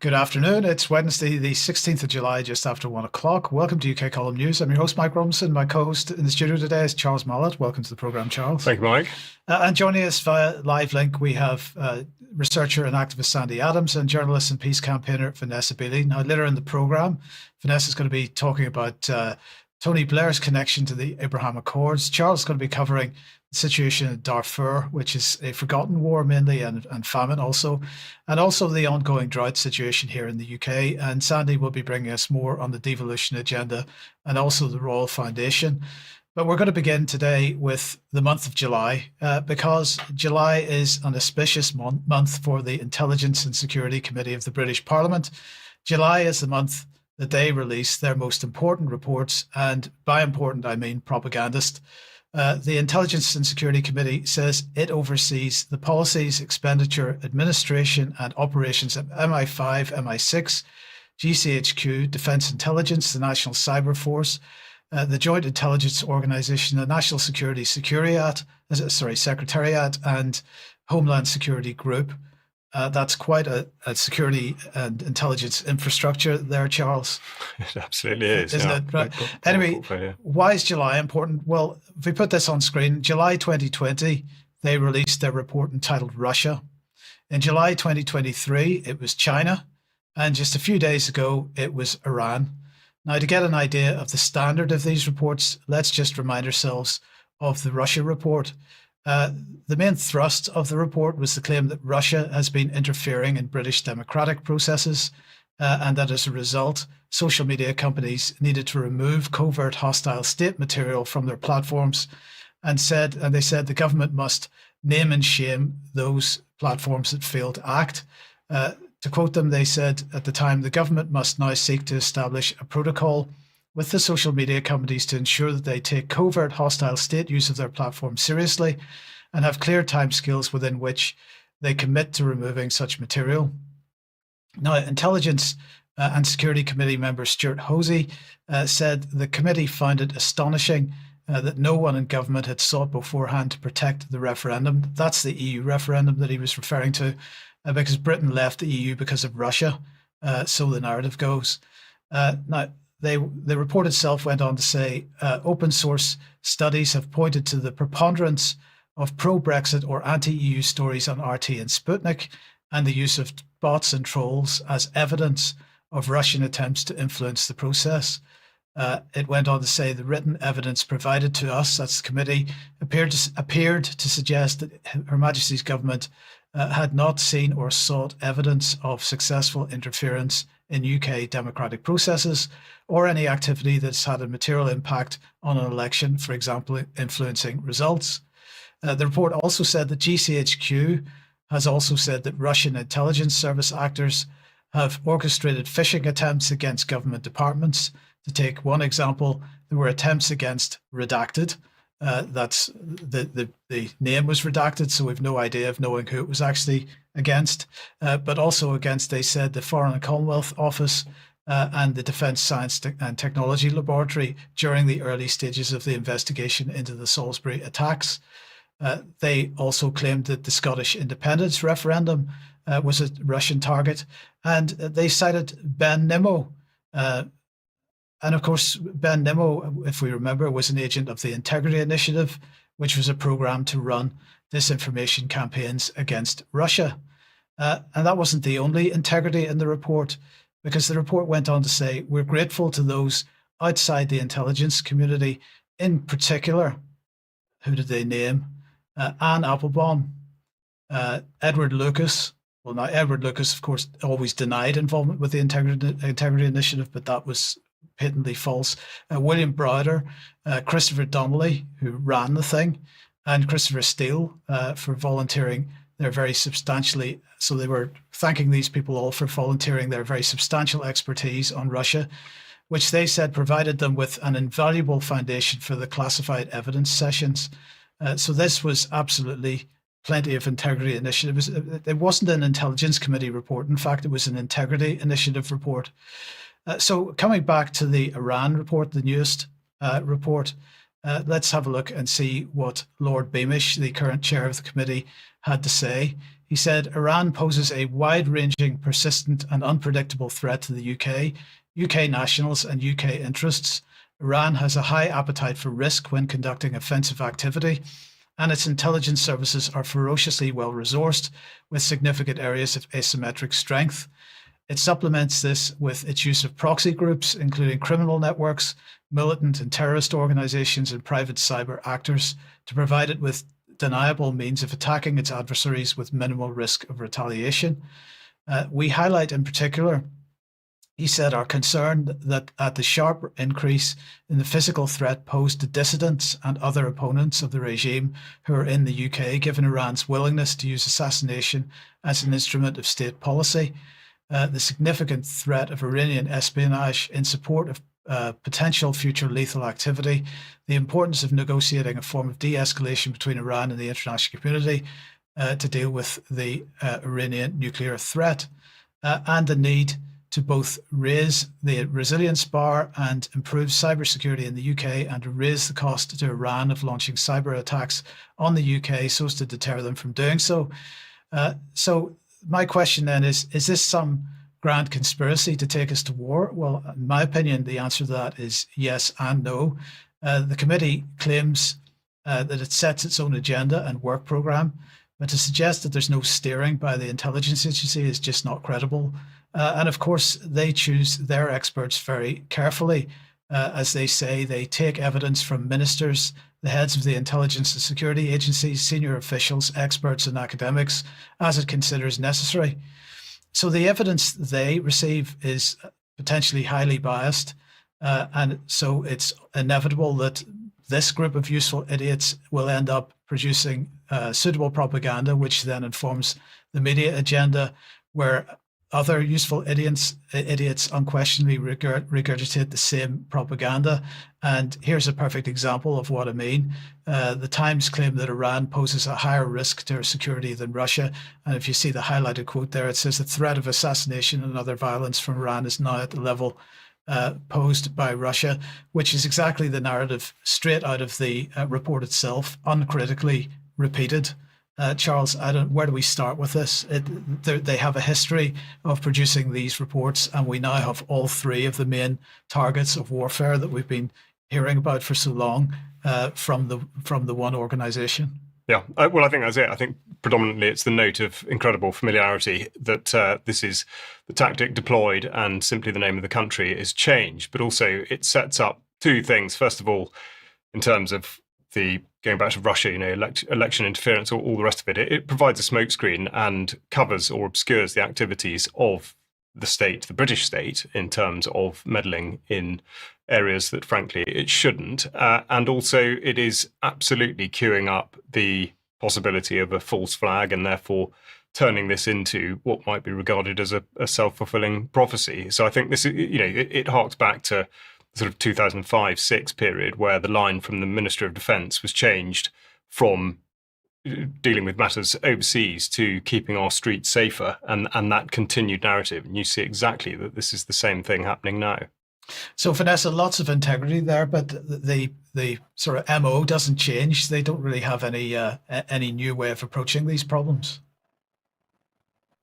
Good afternoon. It's Wednesday, the 16th of July, just after 1 o'clock. Welcome to UK Column News. I'm your host, Mike Robinson. My co-host in the studio today is Charles Mallett. Welcome to the programme, Charles. Thank you, Mike. And joining us via live link, we have researcher and activist Sandy Adams and journalist and peace campaigner Vanessa Beeley. Now, later in the programme, Vanessa is going to be talking about Tony Blair's connection to the Abraham Accords. Charles is going to be covering the situation in Darfur, which is a forgotten war mainly, and famine also, and also the ongoing drought situation here in the UK. And Sandy will be bringing us more on the devolution agenda and also the Royal Foundation. But we're going to begin today with the month of July, because July is an auspicious month for the Intelligence and Security Committee of the British Parliament. July is the month that they release their most important reports, and by important I mean propagandist. The Intelligence and Security Committee says it oversees the policies, expenditure, administration and operations of MI5, MI6, GCHQ, Defence Intelligence, the National Cyber Force, the Joint Intelligence Organisation, the National Security Secretariat, and Homeland Security Group. That's quite a security and intelligence infrastructure there, Charles. It absolutely is. Isn't it? Right. Anyway, why is July important? Well, if we put this on screen, July 2020, they released their report entitled Russia. In July 2023, it was China. And just a few days ago, it was Iran. Now, to get an idea of the standard of these reports, let's just remind ourselves of the Russia report. The main thrust of the report was the claim that Russia has been interfering in British democratic processes, and that as a result, social media companies needed to remove covert hostile state material from their platforms, and they said the government must name and shame those platforms that failed to act. To quote them, they said at the time, the government must now seek to establish a protocol with the social media companies to ensure that they take covert hostile state use of their platform seriously and have clear timescales within which they commit to removing such material. Now, Intelligence and Security Committee member Stuart Hosey said the committee found it astonishing that no one in government had sought beforehand to protect the referendum. That's the EU referendum that he was referring to, because Britain left the EU because of Russia, so the narrative goes. Now, the report itself went on to say, open source studies have pointed to the preponderance of pro-Brexit or anti-EU stories on RT and Sputnik, and the use of bots and trolls as evidence of Russian attempts to influence the process. It went on to say the written evidence provided to us, that's the committee, appeared to suggest that Her Majesty's government had not seen or sought evidence of successful interference in UK democratic processes or any activity that's had a material impact on an election, for example, influencing results. The report also said that GCHQ has also said that Russian intelligence service actors have orchestrated phishing attempts against government departments. To take one example, there were attempts against Redacted. That's the name was redacted, so we've no idea of knowing who it was actually against, but also against, they said, the Foreign and Commonwealth Office and the Defence Science and Technology Laboratory during the early stages of the investigation into the Salisbury attacks. They also claimed that the Scottish independence referendum was a Russian target, and they cited Ben Nimmo. And of course, Ben Nimmo, if we remember, was an agent of the Integrity Initiative, which was a program to run disinformation campaigns against Russia. And that wasn't the only integrity in the report, because the report went on to say, we're grateful to those outside the intelligence community, in particular, who did they name? Anne Applebaum, Edward Lucas. Well, now, Edward Lucas, of course, always denied involvement with the Integrity Initiative, but that was patently false. William Browder, Christopher Donnelly, who ran the thing, and Christopher Steele for volunteering their very substantially. So they were thanking these people all for volunteering their very substantial expertise on Russia, which they said provided them with an invaluable foundation for the classified evidence sessions. So this was absolutely plenty of Integrity Initiative. It wasn't an Intelligence Committee report. In fact, it was an Integrity Initiative report. So coming back to the Iran report, the newest report, Let's have a look and see what Lord Beamish, the current chair of the committee, had to say. He said, Iran poses a wide-ranging, persistent and unpredictable threat to the UK nationals and UK interests. Iran has a high appetite for risk when conducting offensive activity, and its intelligence services are ferociously well-resourced with significant areas of asymmetric strength. It supplements this with its use of proxy groups, including criminal networks, militant and terrorist organizations, and private cyber actors, to provide it with deniable means of attacking its adversaries with minimal risk of retaliation. We highlight in particular, he said, our concern that at the sharp increase in the physical threat posed to dissidents and other opponents of the regime who are in the UK, given Iran's willingness to use assassination as an instrument of state policy, the significant threat of Iranian espionage in support of potential future lethal activity, the importance of negotiating a form of de-escalation between Iran and the international community to deal with the Iranian nuclear threat, and the need to both raise the resilience bar and improve cybersecurity in the UK, and to raise the cost to Iran of launching cyber attacks on the UK so as to deter them from doing so. So my question then is this some grand conspiracy to take us to war? Well, in my opinion, the answer to that is yes and no. The committee claims that it sets its own agenda and work program, but to suggest that there's no steering by the intelligence agency is just not credible. And of course, they choose their experts very carefully. As they say, they take evidence from ministers, the heads of the intelligence and security agencies, senior officials, experts, and academics, as it considers necessary. So the evidence they receive is potentially highly biased. And so it's inevitable that this group of useful idiots will end up producing suitable propaganda, which then informs the media agenda, where other useful idiots unquestionably regurgitate the same propaganda. And here's a perfect example of what I mean. The Times claim that Iran poses a higher risk to our security than Russia. And if you see the highlighted quote there, it says the threat of assassination and other violence from Iran is now at the level posed by Russia, which is exactly the narrative straight out of the report itself, uncritically repeated. Charles, where do we start with this? They have a history of producing these reports, and we now have all three of the main targets of warfare that we've been hearing about for so long from the one organization. Yeah, well, I think that's it. I think predominantly it's the note of incredible familiarity that this is the tactic deployed and simply the name of the country is changed. But also it sets up two things. First of all, in terms of the going back to Russia, election interference, all the rest of it, it provides a smokescreen and covers or obscures the activities of the state, the British state, in terms of meddling in areas that, frankly, it shouldn't. And also, it is absolutely queuing up the possibility of a false flag and therefore turning this into what might be regarded as a self-fulfilling prophecy. So I think this, it harks back to sort of 2005-6 period where the line from the Minister of Defence was changed from dealing with matters overseas to keeping our streets safer, and that continued narrative. And you see exactly that this is the same thing happening now. So Vanessa, lots of integrity there, but the sort of MO doesn't change. They don't really have any new way of approaching these problems.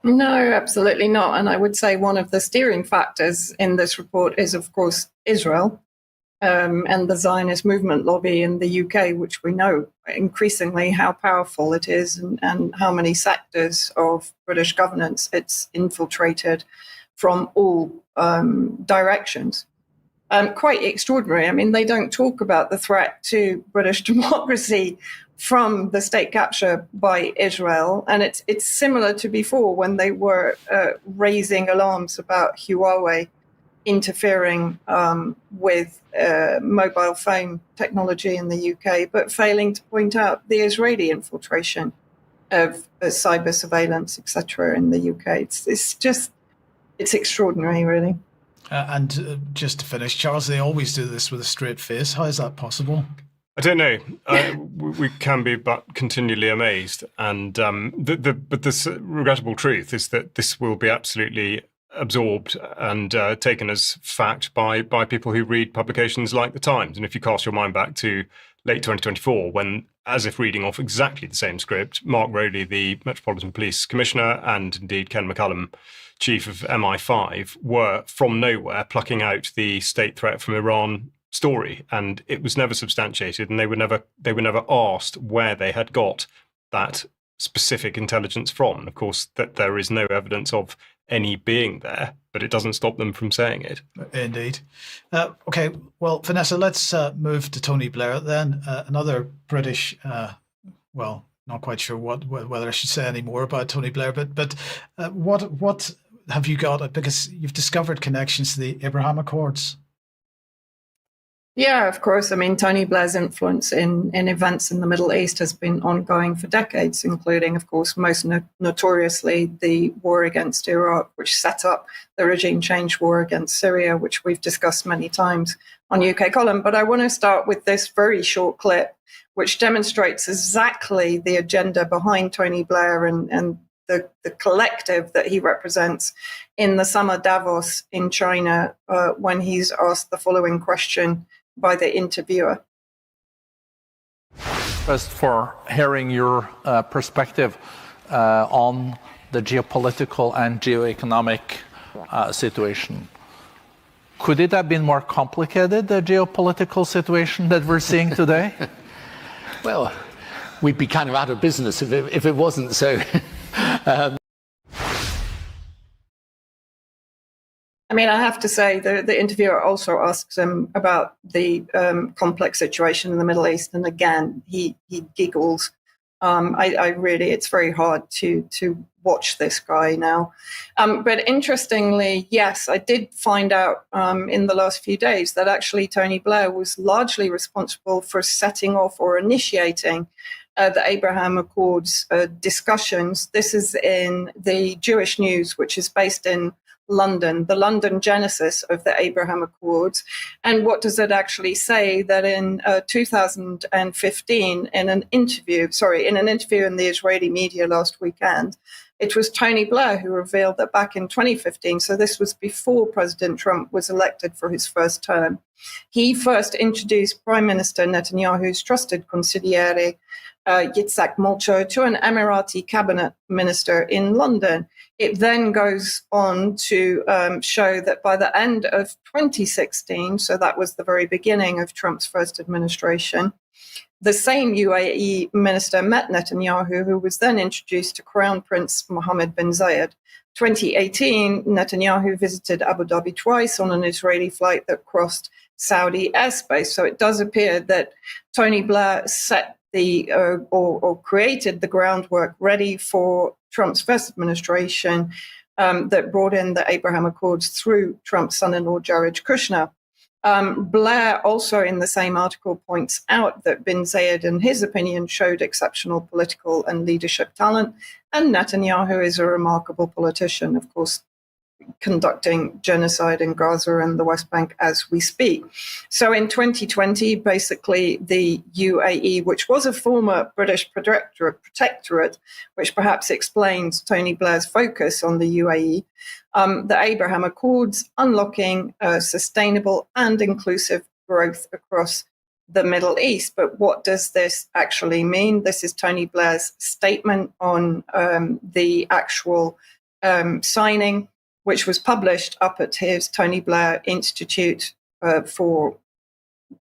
No, absolutely not. And I would say one of the steering factors in this report is, of course, Israel and the Zionist movement lobby in the UK, which we know increasingly how powerful it is and how many sectors of British governance it's infiltrated from all directions. Quite extraordinary. I mean, they don't talk about the threat to British democracy from the state capture by Israel. And it's similar to before when they were raising alarms about Huawei interfering with mobile phone technology in the UK, but failing to point out the Israeli infiltration of cyber surveillance, etc., in the UK. It's extraordinary, really. And just to finish, Charles, they always do this with a straight face. How is that possible? I don't know. We can be but continually amazed. And but the regrettable truth is that this will be absolutely absorbed and taken as fact by people who read publications like The Times. And if you cast your mind back to late 2024, when, as if reading off exactly the same script, Mark Rowley, the Metropolitan Police Commissioner, and indeed Ken McCallum, chief of MI5, were from nowhere plucking out the state threat from Iran story, and it was never substantiated, and they were never asked where they had got that specific intelligence from. And of course, that there is no evidence of any being there, but it doesn't stop them from saying it. Indeed. Okay, well, Vanessa, let's move to Tony Blair then. Another British, well, not quite sure whether I should say any more about Tony Blair, but what have you got? Because you've discovered connections to the Abraham Accords. Yeah, of course. I mean, Tony Blair's influence in events in the Middle East has been ongoing for decades, including, of course, most notoriously the war against Iraq, which set up the regime change war against Syria, which we've discussed many times on UK Column. But I want to start with this very short clip, which demonstrates exactly the agenda behind Tony Blair and the collective that he represents in the summer Davos in China when he's asked the following question by the interviewer. First, for hearing your perspective on the geopolitical and geoeconomic situation. Could it have been more complicated, the geopolitical situation that we're seeing today? Well, we'd be kind of out of business if it wasn't so. I mean, I have to say, the interviewer also asks him about the complex situation in the Middle East, and again, he giggles. I really, it's very hard to watch this guy now. But interestingly, yes, I did find out in the last few days that actually Tony Blair was largely responsible for setting off or initiating the Abraham Accords discussions. This is in the Jewish News, which is based in London, the London genesis of the Abraham Accords. And what does it actually say? That in 2015, in an interview in the Israeli media last weekend, it was Tony Blair who revealed that back in 2015, so this was before President Trump was elected for his first term, he first introduced Prime Minister Netanyahu's trusted consigliere, Yitzhak Molcho, to an Emirati cabinet minister in London. It then goes on to show that by the end of 2016, so that was the very beginning of Trump's first administration, the same UAE minister met Netanyahu, who was then introduced to Crown Prince Mohammed bin Zayed. 2018, Netanyahu visited Abu Dhabi twice on an Israeli flight that crossed Saudi airspace. So it does appear that Tony Blair set or created the groundwork ready for Trump's first administration that brought in the Abraham Accords through Trump's son-in-law, Jared Kushner. Blair also in the same article points out that bin Zayed, in his opinion, showed exceptional political and leadership talent, and Netanyahu is a remarkable politician, of course, conducting genocide in Gaza and the West Bank as we speak. So in 2020, basically the UAE, which was a former British protectorate, which perhaps explains Tony Blair's focus on the UAE, the Abraham Accords, unlocking sustainable and inclusive growth across the Middle East. But what does this actually mean? This is Tony Blair's statement on the actual signing, which was published up at his Tony Blair Institute for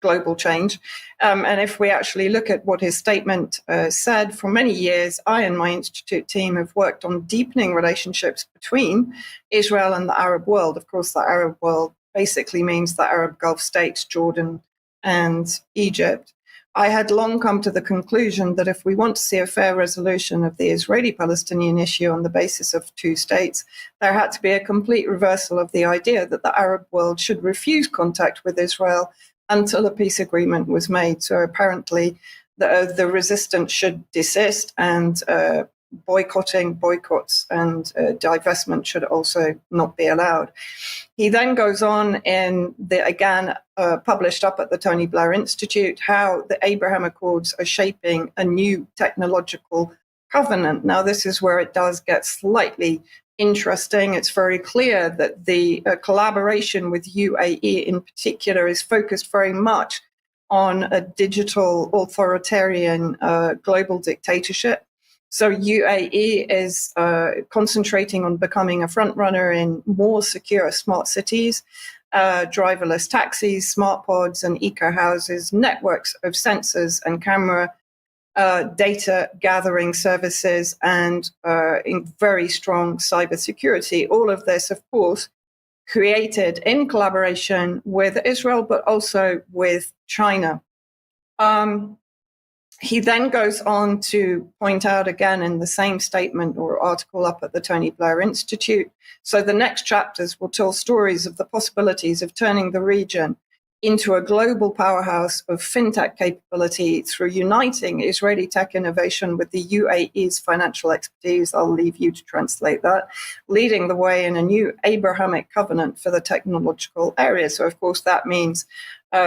Global Change. And if we actually look at what his statement said, for many years, I and my institute team have worked on deepening relationships between Israel and the Arab world. Of course, the Arab world basically means the Arab Gulf states, Jordan and Egypt. I had long come to the conclusion that if we want to see a fair resolution of the Israeli-Palestinian issue on the basis of two states, there had to be a complete reversal of the idea that the Arab world should refuse contact with Israel until a peace agreement was made. So apparently the resistance should desist, and boycotts and divestment should also not be allowed. He then goes on in published up at the Tony Blair Institute, how the Abraham Accords are shaping a new technological covenant. Now, this is where it does get slightly interesting. It's very clear that the collaboration with UAE in particular is focused very much on a digital authoritarian global dictatorship. So UAE is concentrating on becoming a front runner in more secure smart cities, driverless taxis, smart pods and eco houses, networks of sensors and camera, data gathering services, and in very strong cybersecurity. All of this, of course, created in collaboration with Israel, but also with China. He then goes on to point out again in the same statement or article up at the Tony Blair Institute. So the next chapters will tell stories of the possibilities of turning the region into a global powerhouse of fintech capability through uniting Israeli tech innovation with the UAE's financial expertise. I'll leave you to translate that, leading the way in a new Abrahamic covenant for the technological area. So, of course, that means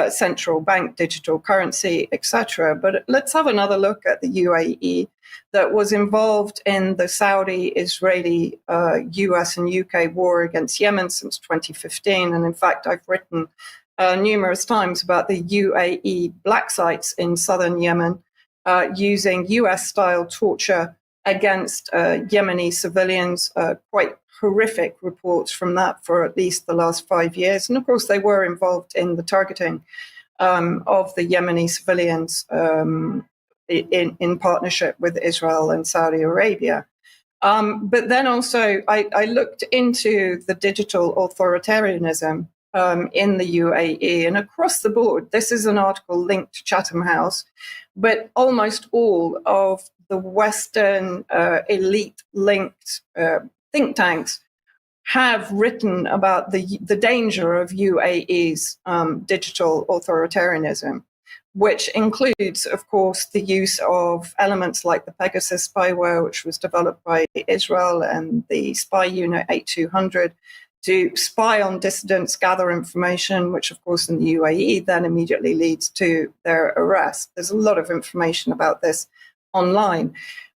central bank, digital currency, etc. But let's have another look at the UAE that was involved in the Saudi, Israeli, US and UK war against Yemen since 2015. And in fact, I've written numerous times about the UAE black sites in southern Yemen using US-style torture against Yemeni civilians, quite horrific reports from that for at least the last 5 years. And of course, they were involved in the targeting of the Yemeni civilians in partnership with Israel and Saudi Arabia. But then also, I looked into the digital authoritarianism in the UAE, and across the board, this is an article linked to Chatham House, but almost all of the Western elite-linked think tanks have written about the danger of UAE's digital authoritarianism, which includes, of course, the use of elements like the Pegasus spyware, which was developed by Israel, and the spy unit 8200 to spy on dissidents, gather information, which, of course, in the UAE then immediately leads to their arrest. There's a lot of information about this online.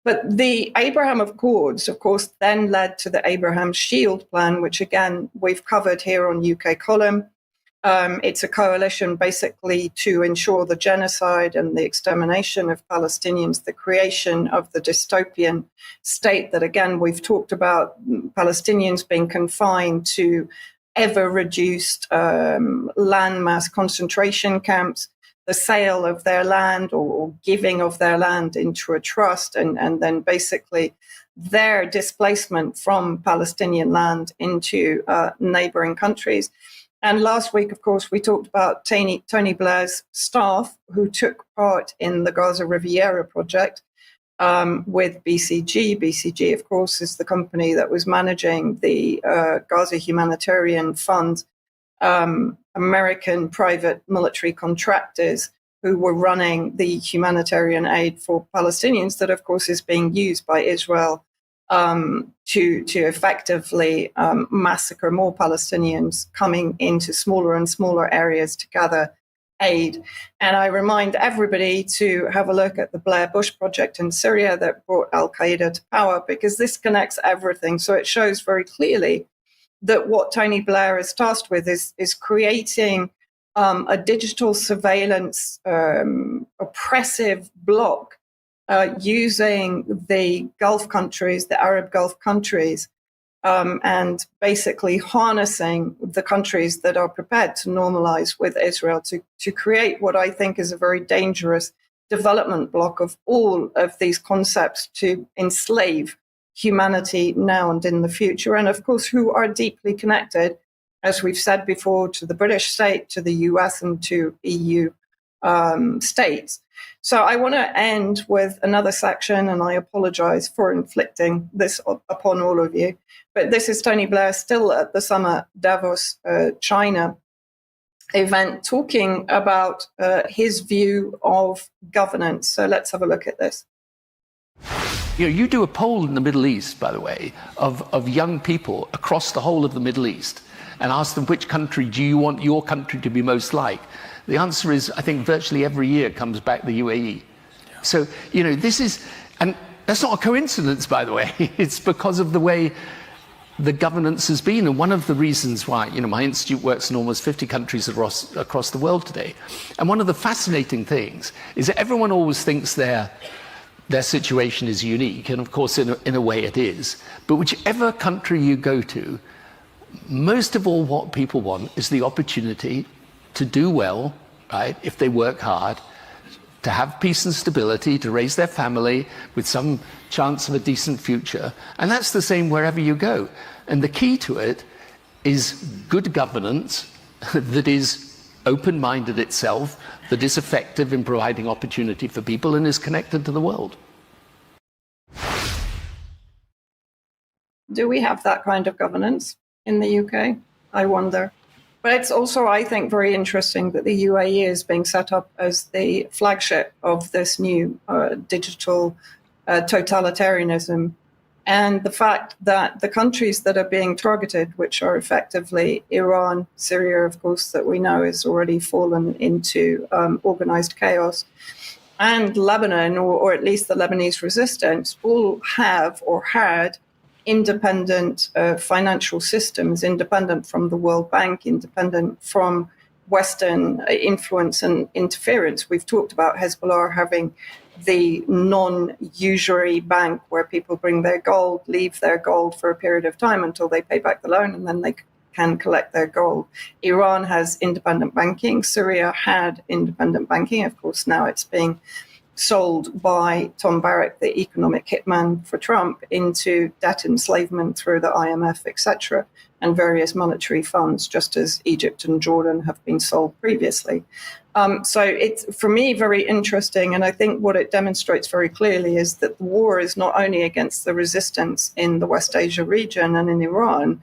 But the Abraham Accords, of course, then led to the Abraham Shield Plan, which, again, we've covered here on UK Column. It's a coalition basically to ensure the genocide and the extermination of Palestinians, the creation of the dystopian state that, again, we've talked about, Palestinians being confined to ever-reduced landmass concentration camps, the sale of their land or giving of their land into a trust, and then basically their displacement from Palestinian land into neighboring countries. And last week, of course, we talked about Tony Blair's staff who took part in the Gaza Riviera project with BCG. BCG, of course, is the company that was managing the Gaza Humanitarian Fund, American private military contractors who were running the humanitarian aid for Palestinians that, of course, is being used by Israel to effectively massacre more Palestinians coming into smaller and smaller areas to gather aid. And I remind everybody to have a look at the Blair Bush project in Syria that brought al-Qaeda to power, because this connects everything. So it shows very clearly that what Tony Blair is tasked with is creating a digital surveillance oppressive bloc using the Gulf countries, the Arab Gulf countries, and basically harnessing the countries that are prepared to normalize with Israel to create what I think is a very dangerous development block of all of these concepts to enslave humanity now and in the future, and of course who are deeply connected, as we've said before, to the British state, to the US and to EU states. So I want to end with another section, and I apologize for inflicting this upon all of you, but this is Tony Blair still at the summer Davos, China event, talking about his view of governance. So let's have a look at this. You do a poll in the Middle East, by the way, of young people across the whole of the Middle East and ask them, which country do you want your country to be most like? The answer is, I think, virtually every year comes back the UAE. Yeah. So, this is, and that's not a coincidence, by the way. It's because of the way the governance has been. And one of the reasons why, my institute works in almost 50 countries across the world today. And one of the fascinating things is that everyone always thinks their situation is unique. And of course, in a way it is. But whichever country you go to, most of all what people want is the opportunity to do well, right, if they work hard, to have peace and stability, to raise their family with some chance of a decent future. And that's the same wherever you go. And the key to it is good governance that is open-minded itself, that is effective in providing opportunity for people and is connected to the world. Do we have that kind of governance in the UK? I wonder. But it's also, I think, very interesting that the UAE is being set up as the flagship of this new digital totalitarianism. And the fact that the countries that are being targeted, which are effectively Iran, Syria, of course, that we know has already fallen into organized chaos, and Lebanon, or at least the Lebanese resistance, all have or had independent financial systems, independent from the World Bank, independent from Western influence and interference. We've talked about Hezbollah having the non-usury bank where people bring their gold, leave their gold for a period of time until they pay back the loan, and then they can collect their gold. Iran has independent banking. Syria had independent banking. Of course, now it's being sold by Tom Barrack, the economic hitman for Trump, into debt enslavement through the IMF, etc., and various monetary funds, just as Egypt and Jordan have been sold previously. So it's, for me, very interesting. And I think what it demonstrates very clearly is that the war is not only against the resistance in the West Asia region and in Iran,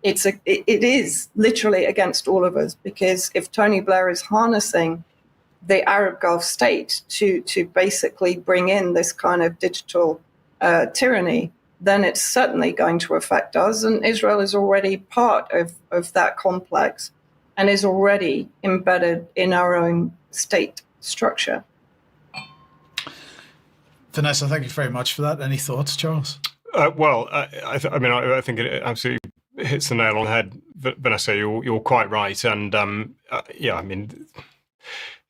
it is literally against all of us, because if Tony Blair is harnessing the Arab Gulf state to basically bring in this kind of digital tyranny, then it's certainly going to affect us. And Israel is already part of that complex and is already embedded in our own state structure. Vanessa, thank you very much for that. Any thoughts, Charles? I think it absolutely hits the nail on the head, Vanessa. You're quite right, and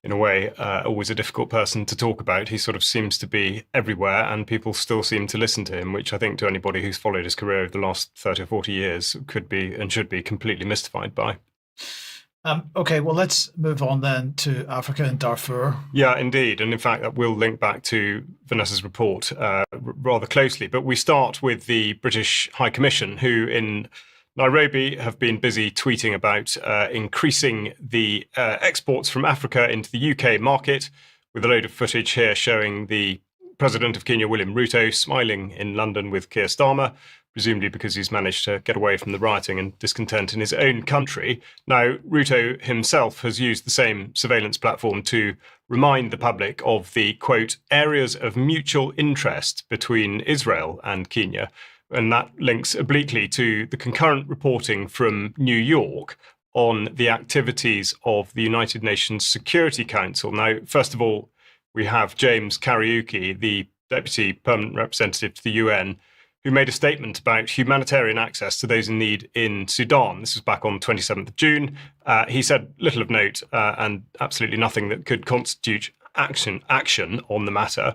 in a way, always a difficult person to talk about. He sort of seems to be everywhere, and people still seem to listen to him, which I think to anybody who's followed his career over the last 30 or 40 years could be and should be completely mystified by. Okay, well, let's move on then to Africa and Darfur. Yeah, indeed. And in fact, that will link back to Vanessa's report rather closely. But we start with the British High Commission, who in Nairobi have been busy tweeting about increasing the exports from Africa into the UK market, with a load of footage here showing the President of Kenya, William Ruto, smiling in London with Keir Starmer, presumably because he's managed to get away from the rioting and discontent in his own country. Now, Ruto himself has used the same surveillance platform to remind the public of the, quote, areas of mutual interest between Israel and Kenya. And that links obliquely to the concurrent reporting from New York on the activities of the United Nations Security Council. Now, first of all, we have James Kariuki, the Deputy Permanent Representative to the UN, who made a statement about humanitarian access to those in need in Sudan. This was back on 27th of June. He said little of note and absolutely nothing that could constitute action on the matter.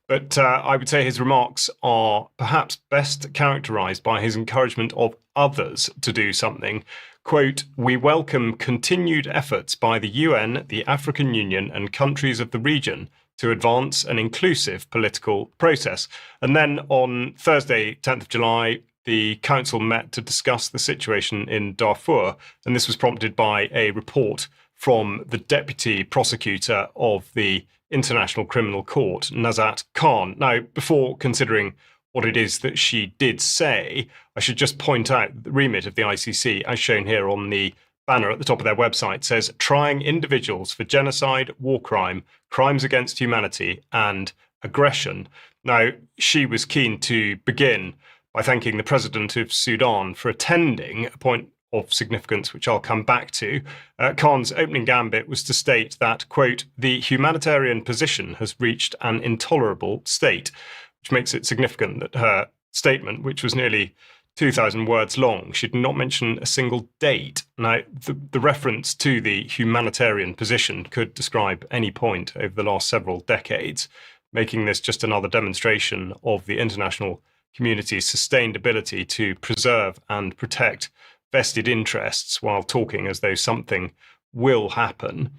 But I would say his remarks are perhaps best characterized by his encouragement of others to do something. Quote, we welcome continued efforts by the UN, the African Union, and countries of the region to advance an inclusive political process. And then on Thursday, 10th of July, the council met to discuss the situation in Darfur. And this was prompted by a report from the deputy prosecutor of the International Criminal Court, Nazat Khan. Now, before considering what it is that she did say, I should just point out the remit of the ICC, as shown here on the banner at the top of their website, says trying individuals for genocide, war crime, crimes against humanity, and aggression. Now, she was keen to begin by thanking the president of Sudan for attending, a point of significance, which I'll come back to. Khan's opening gambit was to state that, quote, the humanitarian position has reached an intolerable state, which makes it significant that her statement, which was nearly 2,000 words long. She did not mention a single date. Now, the reference to the humanitarian position could describe any point over the last several decades, making this just another demonstration of the international community's sustained ability to preserve and protect vested interests while talking as though something will happen.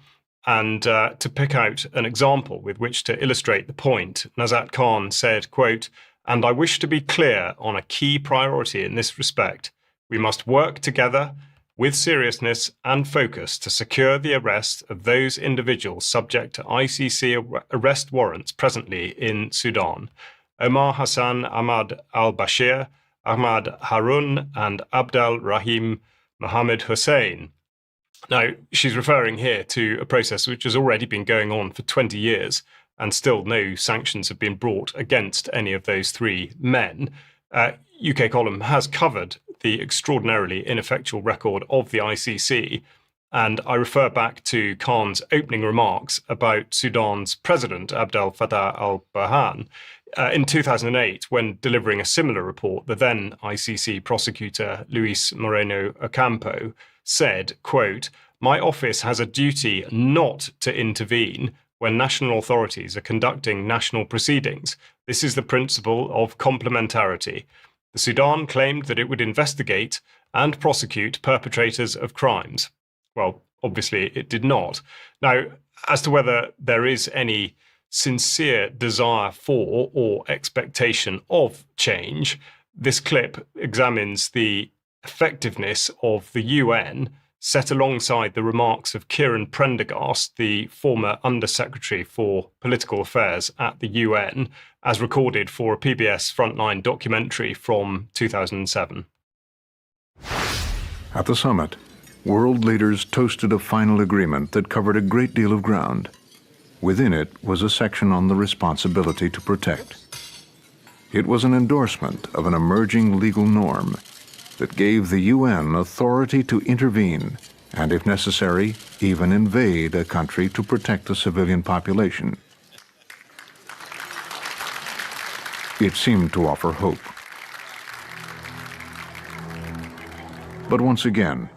And to pick out an example with which to illustrate the point, Nazat Khan said, quote, "And I wish to be clear on a key priority in this respect. We must work together with seriousness and focus to secure the arrest of those individuals subject to ICC arrest warrants presently in Sudan. Omar Hassan Ahmad al-Bashir, Ahmad Harun, and Abdel Rahim Mohammed Hussein." Now, she's referring here to a process which has already been going on for 20 years, and still no sanctions have been brought against any of those three men. UK Column has covered the extraordinarily ineffectual record of the ICC, and I refer back to Khan's opening remarks about Sudan's president, Abdel Fattah al-Burhan. In 2008, when delivering a similar report, the then ICC prosecutor, Luis Moreno Ocampo, said, quote, "My office has a duty not to intervene when national authorities are conducting national proceedings. This is the principle of complementarity. The Sudan claimed that it would investigate and prosecute perpetrators of crimes." Well, obviously it did not. Now, as to whether there is any sincere desire for or expectation of change, this clip examines the effectiveness of the UN set alongside the remarks of Kieran Prendergast, the former Undersecretary for Political Affairs at the UN, as recorded for a PBS Frontline documentary from 2007. At the summit, world leaders toasted a final agreement that covered a great deal of ground. Within it was a section on the responsibility to protect. It was an endorsement of an emerging legal norm that gave the UN authority to intervene and, if necessary, even invade a country to protect the civilian population. It seemed to offer hope. But once again,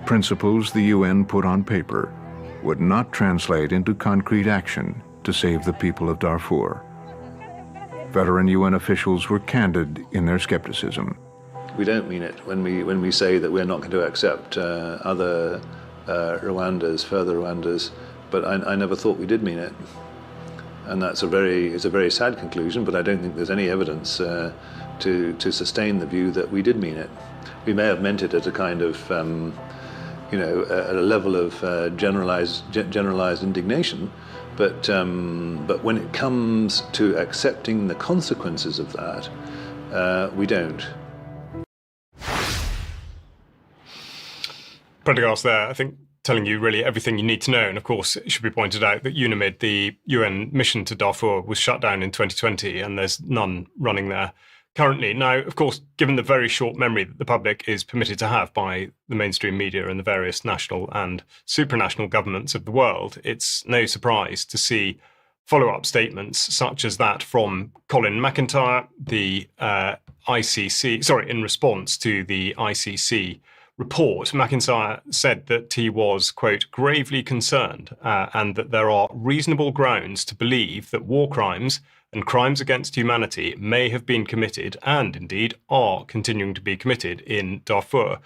principles the UN put on paper would not translate into concrete action to save the people of Darfur. Veteran UN officials were candid in their skepticism. We don't mean it when we say that we're not going to accept other Rwandas, further Rwandas, but I never thought we did mean it. And it's a very sad conclusion, but I don't think there's any evidence to sustain the view that we did mean it. We may have meant it at a kind of, at a level of generalized indignation, but when it comes to accepting the consequences of that, we don't. Prendergast there, I think, telling you really everything you need to know. And of course, it should be pointed out that UNAMID, the UN mission to Darfur, was shut down in 2020, and there's none running there currently. Now, of course, given the very short memory that the public is permitted to have by the mainstream media and the various national and supranational governments of the world, it's no surprise to see follow-up statements such as that from Colin McIntyre, the in response to the ICC report. McIntyre said that he was, quote, "gravely concerned and that there are reasonable grounds to believe that war crimes and crimes against humanity may have been committed and indeed are continuing to be committed in Darfur."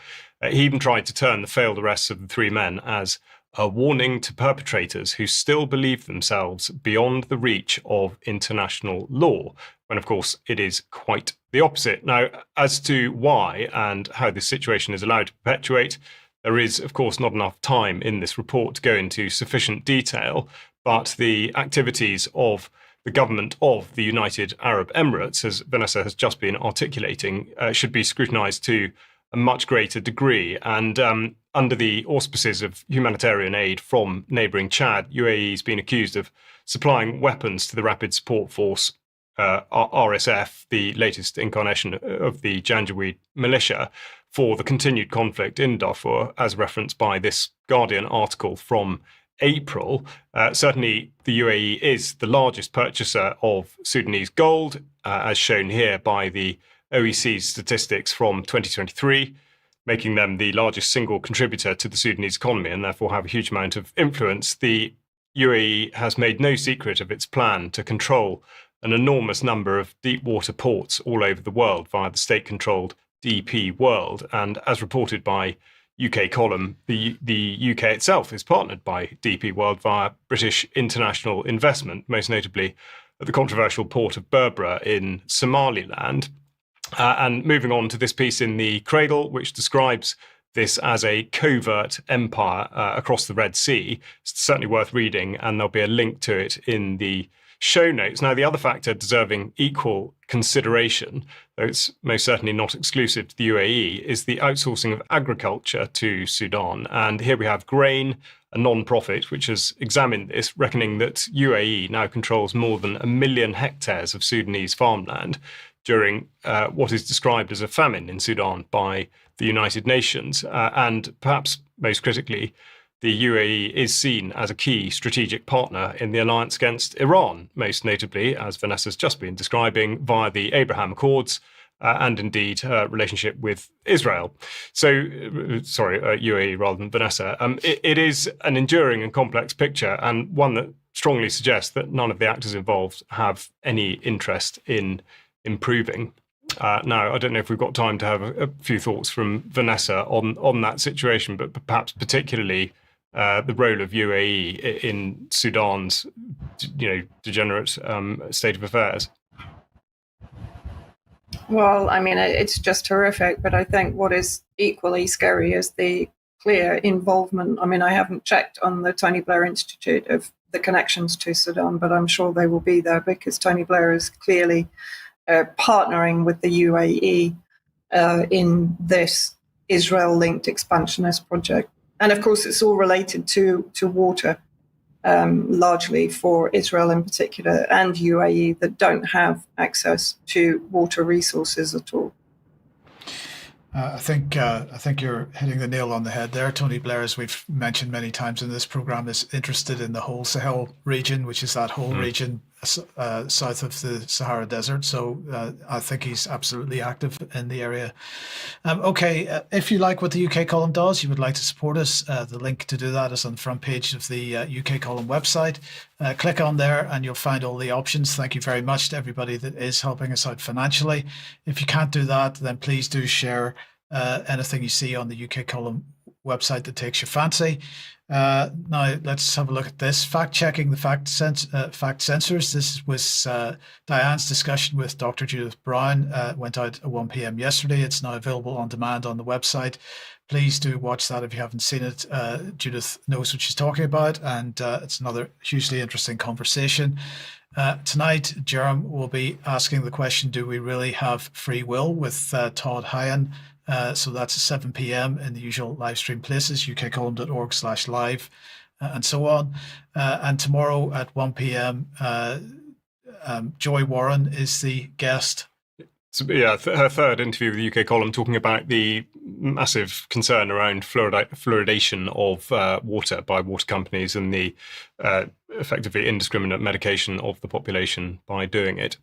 He even tried to turn the failed arrests of the three men as a warning to perpetrators who still believe themselves beyond the reach of international law, when of course it is quite the opposite. Now, as to why and how this situation is allowed to perpetuate, there is of course not enough time in this report to go into sufficient detail, but the activities of the government of the United Arab Emirates, as Vanessa has just been articulating, should be scrutinised to a much greater degree. And under the auspices of humanitarian aid from neighbouring Chad, UAE has been accused of supplying weapons to the Rapid Support Force, RSF, the latest incarnation of the Janjaweed militia, for the continued conflict in Darfur, as referenced by this Guardian article from April. Certainly, the UAE is the largest purchaser of Sudanese gold, as shown here by the OEC's statistics from 2023, making them the largest single contributor to the Sudanese economy and therefore have a huge amount of influence. The UAE has made no secret of its plan to control an enormous number of deep water ports all over the world via the state-controlled DP World. And as reported by UK Column, the UK itself is partnered by DP World via British international investment, most notably at the controversial port of Berbera in Somaliland. And moving on to this piece in the Cradle, which describes this as a covert empire across the Red Sea. It's certainly worth reading, and there'll be a link to it in the show notes. Now, the other factor deserving equal consideration, though it's most certainly not exclusive to the UAE, is the outsourcing of agriculture to Sudan. And here we have Grain, a non-profit, which has examined this, reckoning that UAE now controls more than 1 million hectares of Sudanese farmland during what is described as a famine in Sudan by the United Nations. And perhaps most critically, the UAE is seen as a key strategic partner in the alliance against Iran, most notably, as Vanessa's just been describing, via the Abraham Accords, and indeed her relationship with Israel. So, UAE rather than Vanessa. It is an enduring and complex picture, and one that strongly suggests that none of the actors involved have any interest in improving. Now, I don't know if we've got time to have a few thoughts from Vanessa on that situation, but perhaps particularly the role of UAE in Sudan's, degenerate state of affairs. Well, I mean, it's just horrific, but I think what is equally scary is the clear involvement. I mean, I haven't checked on the Tony Blair Institute of the connections to Sudan, but I'm sure they will be there because Tony Blair is clearly partnering with the UAE in this Israel-linked expansionist project. And of course, it's all related to water, largely for Israel in particular and UAE that don't have access to water resources at all. I think you're hitting the nail on the head there. Tony Blair, as we've mentioned many times in this program, is interested in the whole Sahel region, which is that whole region south of the Sahara Desert. So I think he's absolutely active in the area. If you like what the UK Column does, you would like to support us, the link to do that is on the front page of the UK Column website. Click on there and you'll find all the options. Thank you very much to everybody that is helping us out financially. If you can't do that, then please do share anything you see on the UK Column website that takes your fancy. Now let's have a look at this. Fact-checking the fact censors. This was Diane's discussion with Dr. Judith Brown. Went out at 1 p.m. yesterday. It's now available on demand on the website. Please do watch that if you haven't seen it. Judith knows what she's talking about, and it's another hugely interesting conversation. Tonight, Jerome will be asking the question, do we really have free will, with Todd Hyan. So that's at 7 p.m. in the usual live stream places, ukcolumn.org/live, and so on. And tomorrow at 1 p.m., Joy Warren is the guest. So, yeah, her third interview with the UK Column, talking about the massive concern around fluoridation of water by water companies and the effectively indiscriminate medication of the population by doing it.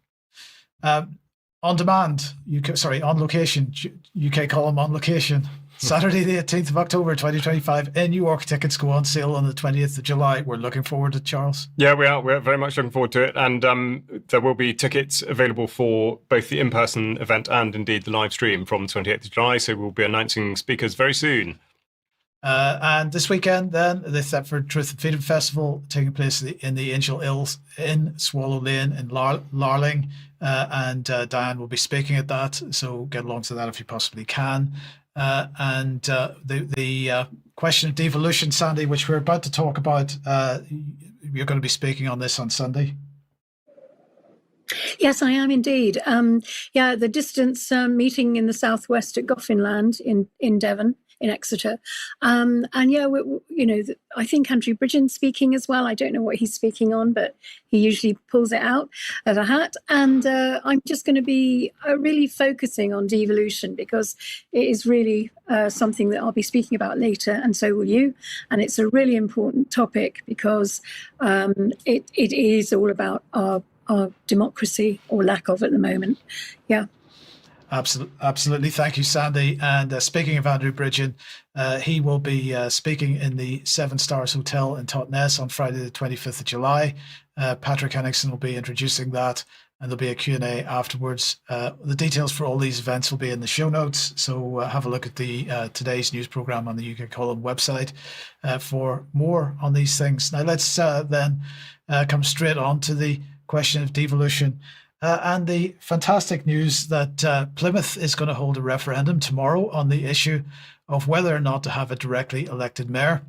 On demand, on location, UK Column on location. Saturday, the 18th of October, 2025 in New York. Tickets go on sale on the 20th of July. We're looking forward to it, Charles. Yeah, we are. We're very much looking forward to it. And there will be tickets available for both the in-person event and indeed the live stream from the 28th of July. So we'll be announcing speakers very soon. And this weekend, then, the Thetford Truth and Freedom Festival taking place in the Angel Hills in Swallow Lane in Larling. And Diane will be speaking at that. So get along to that if you possibly can. And the question of devolution, Sandy, which we're about to talk about, you're going to be speaking on this on Sunday. Yes, I am indeed. The distance meeting in the southwest at Goffinland in Devon, in Exeter. I think Andrew Bridgen's speaking as well. I don't know what he's speaking on, but he usually pulls it out of a hat. And I'm just going to be really focusing on devolution because it is really something that I'll be speaking about later, and so will you. And it's a really important topic because it is all about our democracy, or lack of at the moment. Yeah. Absolutely. Thank you, Sandy. And speaking of Andrew Bridgen, he will be speaking in the Seven Stars Hotel in Totnes on Friday, the 25th of July. Patrick Henningsen will be introducing that, and there'll be a Q&A afterwards. The details for all these events will be in the show notes, so have a look at the today's news programme on the UK Column website for more on these things. Now let's then come straight on to the question of devolution. And the fantastic news that Plymouth is going to hold a referendum tomorrow on the issue of whether or not to have a directly elected mayor.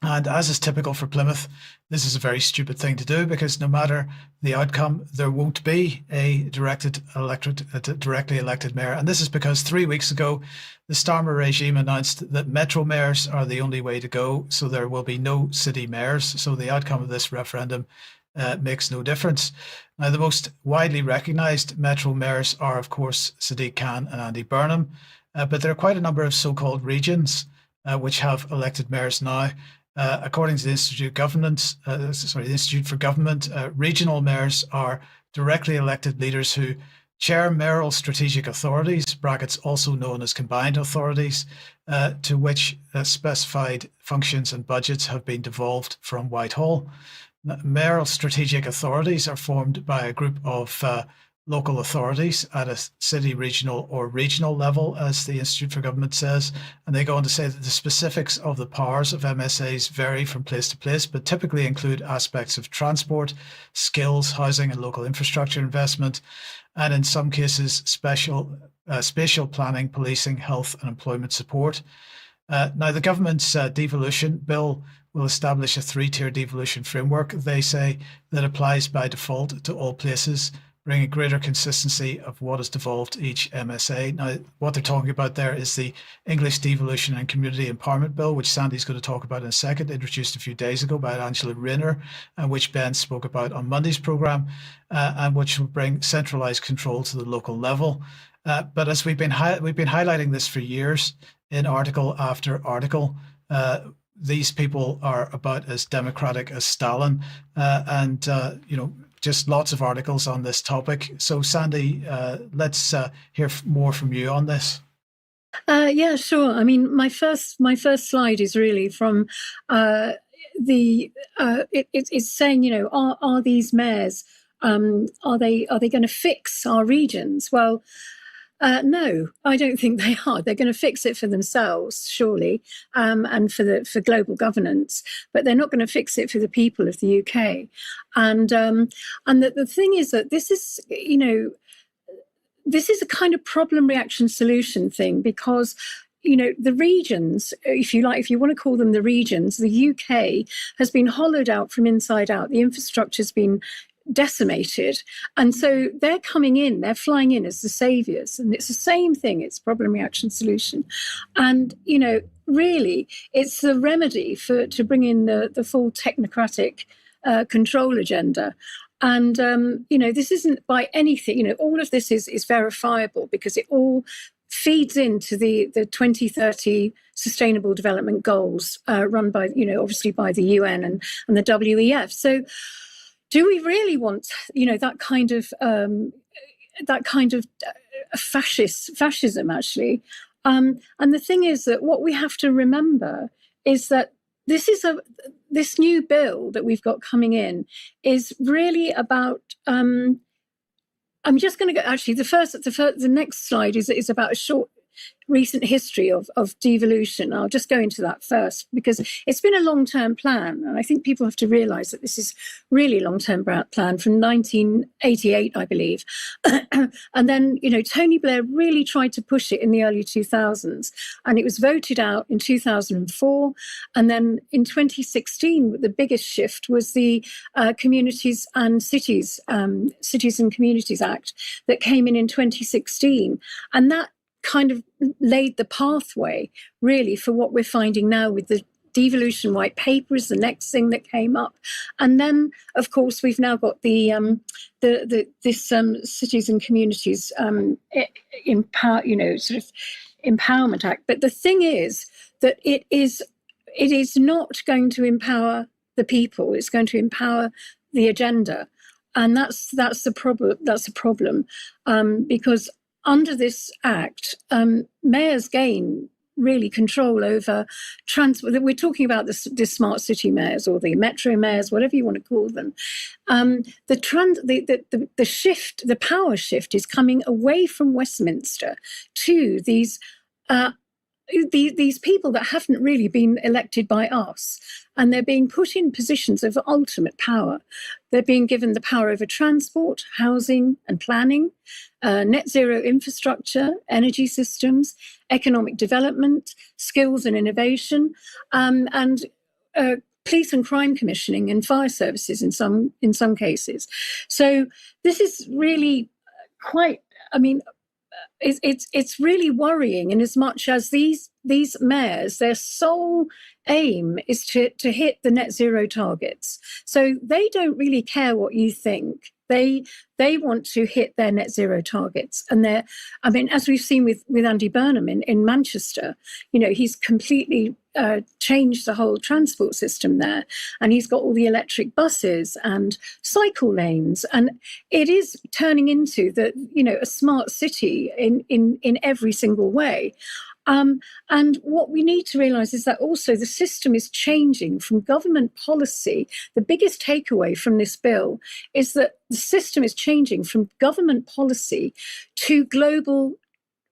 And as is typical for Plymouth, this is a very stupid thing to do, because no matter the outcome, there won't be a directly elected mayor. And this is because 3 weeks ago, the Starmer regime announced that metro mayors are the only way to go. So there will be no city mayors. So the outcome of this referendum makes no difference. Now, the most widely recognised metro mayors are, of course, Sadiq Khan and Andy Burnham, but there are quite a number of so-called regions which have elected mayors now. According to the Institute for Government, regional mayors are directly elected leaders who chair mayoral strategic authorities, brackets also known as combined authorities, to which specified functions and budgets have been devolved from Whitehall. Mayoral strategic authorities are formed by a group of local authorities at a city, regional or regional level, as the Institute for Government says. And they go on to say that the specifics of the powers of MSAs vary from place to place, but typically include aspects of transport, skills, housing and local infrastructure investment, and in some cases, spatial planning, policing, health and employment support. Now, the government's devolution bill will establish a 3-tier devolution framework, they say, that applies by default to all places, bringing greater consistency of what is devolved to each MSA. Now, what they're talking about there is the English Devolution and Community Empowerment Bill, which Sandy's going to talk about in a second, introduced a few days ago by Angela Rayner, and which Ben spoke about on Monday's programme, and which will bring centralised control to the local level. But as we've been highlighting this for years in article after article, these people are about as democratic as Stalin, and just lots of articles on this topic. So, Sandy, let's hear more from you on this. Yeah, sure. I mean, my first slide is really from it's saying, are these mayors, are they going to fix our regions? Well, no, I don't think they are. They're going to fix it for themselves, surely, and for global governance, but they're not going to fix it for the people of the UK. And the thing is that this is, this is a kind of problem reaction solution thing, because the regions, if you want to call them the regions, the UK has been hollowed out from inside out. The infrastructure's been decimated, and so they're flying in as the saviors, and it's the same thing. It's problem reaction solution, and really it's the remedy to bring in the full technocratic control agenda. And this isn't by anything, all of this is verifiable, because it all feeds into the 2030 Sustainable Development Goals run by obviously by the UN and the WEF. So do we really want, that kind of fascism, actually? And the thing is that what we have to remember is that this new bill that we've got coming in is really about. I'm just going to go. Actually, the next slide is about a short recent history of devolution. I'll just go into that first, because it's been a long-term plan, and I think people have to realise that this is really a long-term plan from 1988, I believe. And then, Tony Blair really tried to push it in the early 2000s, and it was voted out in 2004. And then in 2016, the biggest shift was the Communities and Cities and Communities Act that came in 2016, and that kind of laid the pathway really for what we're finding now with the devolution white paper is the next thing that came up. And then, of course, we've now got this Cities and Communities Empowerment Act. But the thing is that it is not going to empower the people. It's going to empower the agenda, and that's the problem. That's a problem because under this act, mayors gain really control over transport. We're talking about the smart city mayors or the metro mayors, whatever you want to call them. The shift, the power shift, is coming away from Westminster to these people that haven't really been elected by us, and they're being put in positions of ultimate power. They're being given the power over transport, housing and planning, net zero infrastructure, energy systems, economic development, skills and innovation, and police and crime commissioning and fire services in some cases. So this is really quite, I mean, it's really worrying, in as much as these mayors, their sole aim is to hit the net zero targets. So they don't really care what you think. They want to hit their net zero targets. And as we've seen with Andy Burnham in Manchester, he's completely changed the whole transport system there. And he's got all the electric buses and cycle lanes. And it is turning into a smart city in every single way. And what we need to realise is that also the system is changing from government policy. The biggest takeaway from this bill is that the system is changing from government policy to global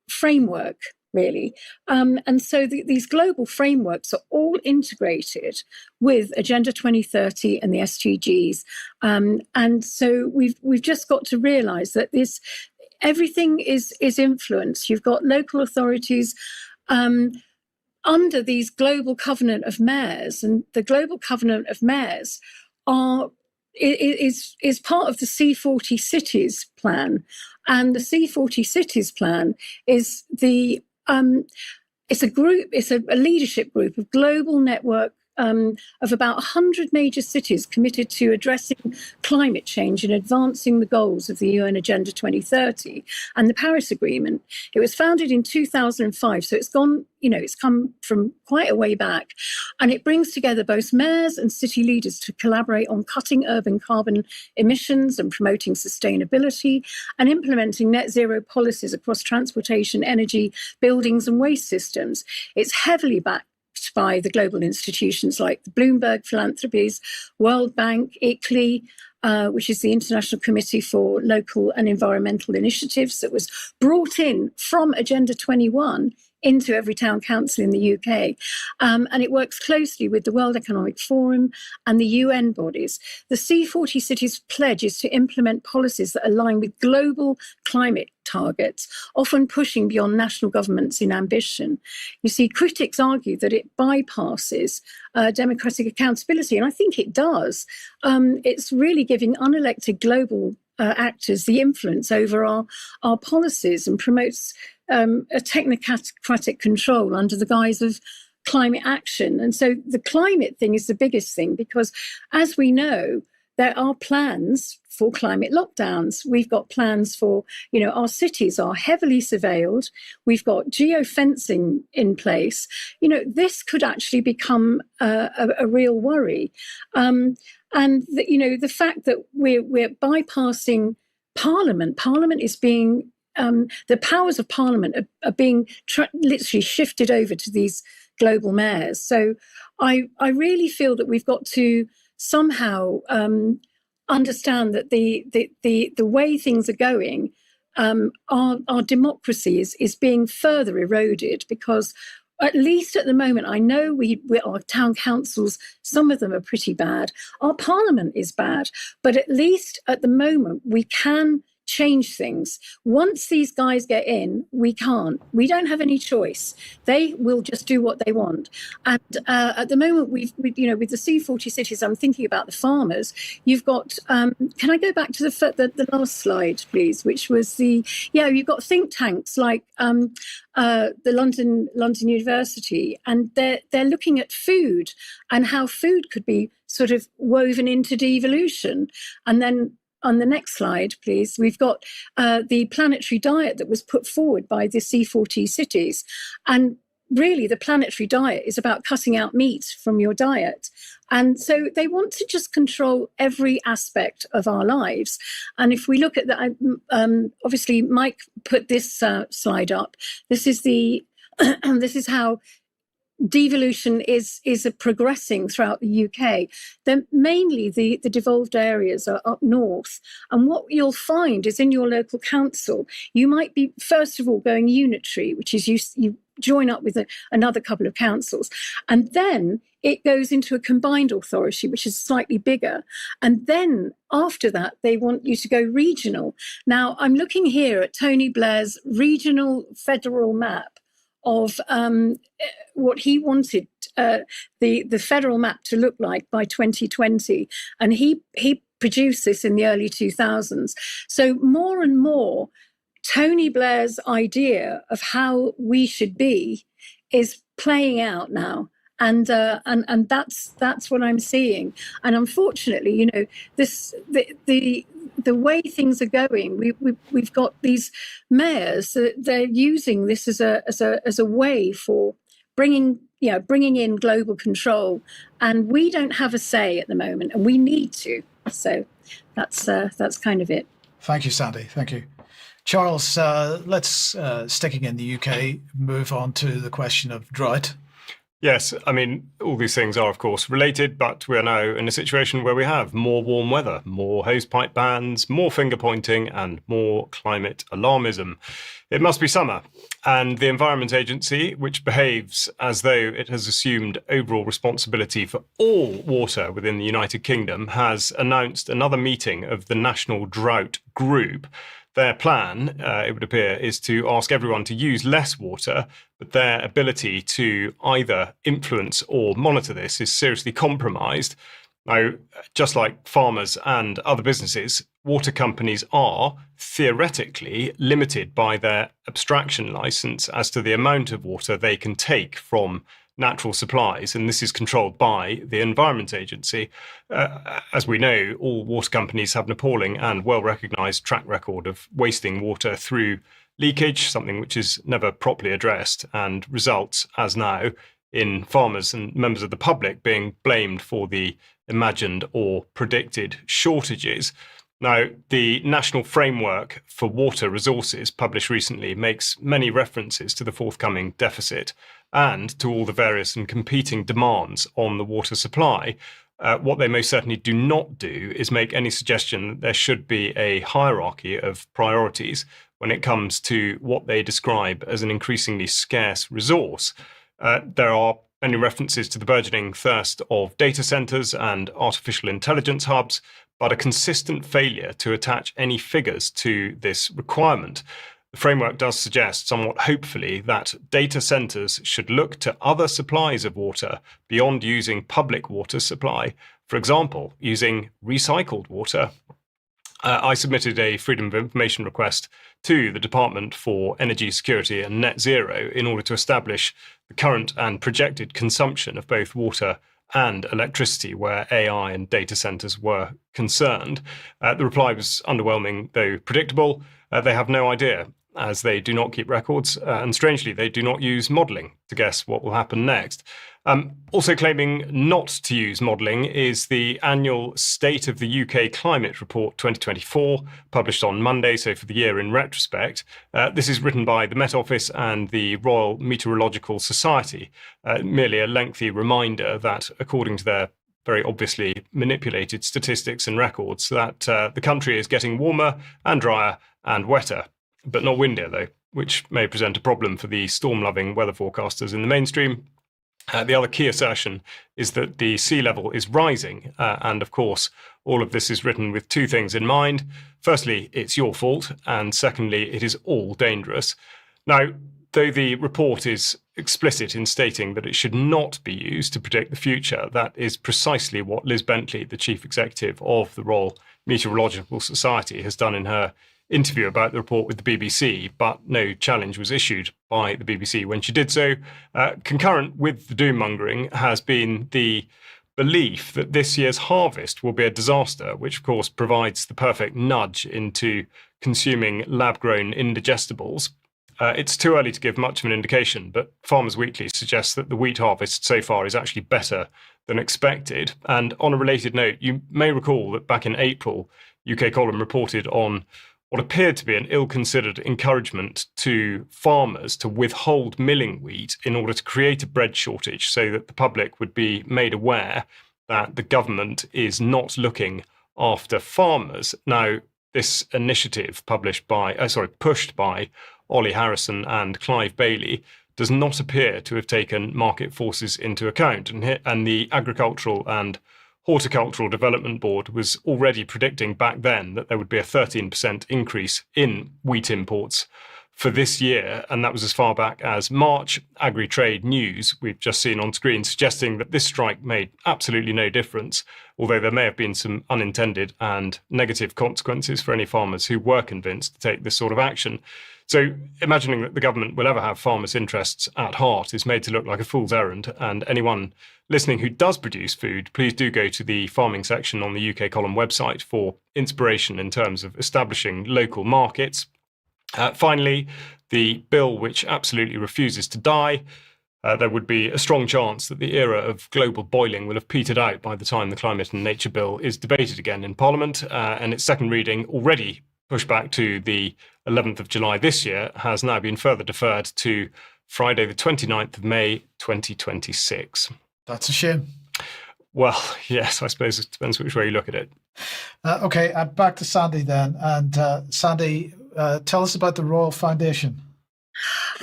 framework, really. And so these global frameworks are all integrated with Agenda 2030 and the SDGs. And so we've just got to realise that everything is influenced. You've got local authorities under these global covenant of mayors, and the global covenant of mayors is part of the C40 cities plan, and the C40 cities plan is it's a leadership group of global network of about 100 major cities committed to addressing climate change and advancing the goals of the UN Agenda 2030 and the Paris Agreement. It was founded in 2005, so it's come from quite a way back, and it brings together both mayors and city leaders to collaborate on cutting urban carbon emissions and promoting sustainability and implementing net zero policies across transportation, energy, buildings and waste systems. It's heavily backed by the global institutions like the Bloomberg Philanthropies, World Bank, ICLEI, which is the International Committee for Local and Environmental Initiatives, that was brought in from Agenda 21 into every town council in the UK. And it works closely with the World Economic Forum and the UN bodies. The C40 Cities pledge is to implement policies that align with global climate targets, often pushing beyond national governments in ambition. You see, critics argue that it bypasses democratic accountability, and I think it does. It's really giving unelected global actors the influence over our policies and promotes a technocratic control under the guise of climate action. And so the climate thing is the biggest thing, because as we know, there are plans for climate lockdowns. We've got plans for, our cities are heavily surveilled. We've got geofencing in place. This could actually become a real worry. And the fact that we're bypassing Parliament is being the powers of Parliament are being literally shifted over to these global mayors. So I really feel that we've got to somehow understand that the way things are going, our democracy is being further eroded, because at least at the moment, I know our town councils, some of them are pretty bad. Our Parliament is bad, but at least at the moment we can change things. Once these guys get in, we can't. We don't have any choice. They will just do what they want. And at the moment, with the C40 cities, I'm thinking about the farmers. You've got. Can I go back to the last slide, please? Which was you've got think tanks like the London University, and they're looking at food and how food could be sort of woven into devolution, and then. On the next slide, please, we've got the planetary diet that was put forward by the C40 cities. And really the planetary diet is about cutting out meat from your diet. And so they want to just control every aspect of our lives. And if we look at that, obviously Mike put this slide up. This is this is how devolution is progressing throughout the UK. Then mainly the devolved areas are up north. And what you'll find is in your local council, you might be, first of all, going unitary, which is you join up with another couple of councils. And then it goes into a combined authority, which is slightly bigger. And then after that, they want you to go regional. Now, I'm looking here at Tony Blair's regional federal map of what he wanted the federal map to look like by 2020. And he produced this in the early 2000s. So more and more, Tony Blair's idea of how we should be is playing out now. And that's what I'm seeing. And unfortunately, you know, the way things are going, we've got these mayors that they're using this as a way for bringing in global control, and we don't have a say at the moment, and we need to. So that's kind of it. Thank you, Sandy. Thank you. Charles, let's, sticking in the UK, move on to the question of drought. Yes, I mean, all these things are, of course, related, but we are now in a situation where we have more warm weather, more hosepipe bans, more finger pointing, and more climate alarmism. It must be summer, and the Environment Agency, which behaves as though it has assumed overall responsibility for all water within the United Kingdom, has announced another meeting of the National Drought Group. Their plan, it would appear, is to ask everyone to use less water, but their ability to either influence or monitor this is seriously compromised. Now, just like farmers and other businesses, water companies are theoretically limited by their abstraction license as to the amount of water they can take from natural supplies, and this is controlled by the Environment Agency. As we know, all water companies have an appalling and well-recognised track record of wasting water through leakage, something which is never properly addressed and results, as now, in farmers and members of the public being blamed for the imagined or predicted shortages. Now, the National Framework for Water Resources, published recently, makes many references to the forthcoming deficit and to all the various and competing demands on the water supply. What they most certainly do not do is make any suggestion that there should be a hierarchy of priorities when it comes to what they describe as an increasingly scarce resource. There are many references to the burgeoning thirst of data centres and artificial intelligence hubs, but a consistent failure to attach any figures to this requirement. The framework does suggest, somewhat hopefully, that data centres should look to other supplies of water beyond using public water supply, for example, using recycled water. I submitted a Freedom of Information request to the Department for Energy Security and Net Zero in order to establish the current and projected consumption of both water and electricity where AI and data centres were concerned. The reply was underwhelming, though predictable. They have no idea, as they do not keep records, and strangely, they do not use modelling to guess what will happen next. Also claiming not to use modelling is the annual State of the UK Climate Report 2024, published on Monday, so for the year in retrospect. This is written by the Met Office and the Royal Meteorological Society, merely a lengthy reminder that, according to their very obviously manipulated statistics and records, that the country is getting warmer and drier and wetter, but not windier, though, which may present a problem for the storm-loving weather forecasters in the mainstream. The other key assertion is that the sea level is rising, and of course, all of this is written with two things in mind. Firstly, it's your fault, and secondly, it is all dangerous. Now, though the report is explicit in stating that it should not be used to predict the future, that is precisely what Liz Bentley, the chief executive of the Royal Meteorological Society, has done in her interview about the report with the BBC, but no challenge was issued by the BBC when she did so. Concurrent with the doom-mongering has been the belief that this year's harvest will be a disaster, which of course provides the perfect nudge into consuming lab-grown indigestibles. It's too early to give much of an indication, but Farmers Weekly suggests that the wheat harvest so far is actually better than expected. And on a related note, you may recall that back in April, UK Column reported on what appeared to be an ill-considered encouragement to farmers to withhold milling wheat in order to create a bread shortage, so that the public would be made aware that the government is not looking after farmers. Now, this initiative pushed by Ollie Harrison and Clive Bailey does not appear to have taken market forces into account. And the Agricultural and Horticultural Development Board was already predicting back then that there would be a 13% increase in wheat imports for this year. And that was as far back as March. Agri-Trade News, we've just seen on screen, suggesting that this strike made absolutely no difference, although there may have been some unintended and negative consequences for any farmers who were convinced to take this sort of action. So imagining that the government will ever have farmers' interests at heart is made to look like a fool's errand. And anyone listening who does produce food, please do go to the farming section on the UK Column website for inspiration in terms of establishing local markets. Finally, the bill which absolutely refuses to die. There would be a strong chance that the era of global boiling will have petered out by the time the Climate and Nature Bill is debated again in Parliament, and its second reading, already pushed back to the 11th of July this year, has now been further deferred to Friday the 29th of May 2026. That's a shame. Well, yes, I suppose it depends which way you look at it. Okay, back to Sandy then. And Sandy, tell us about the Royal Foundation.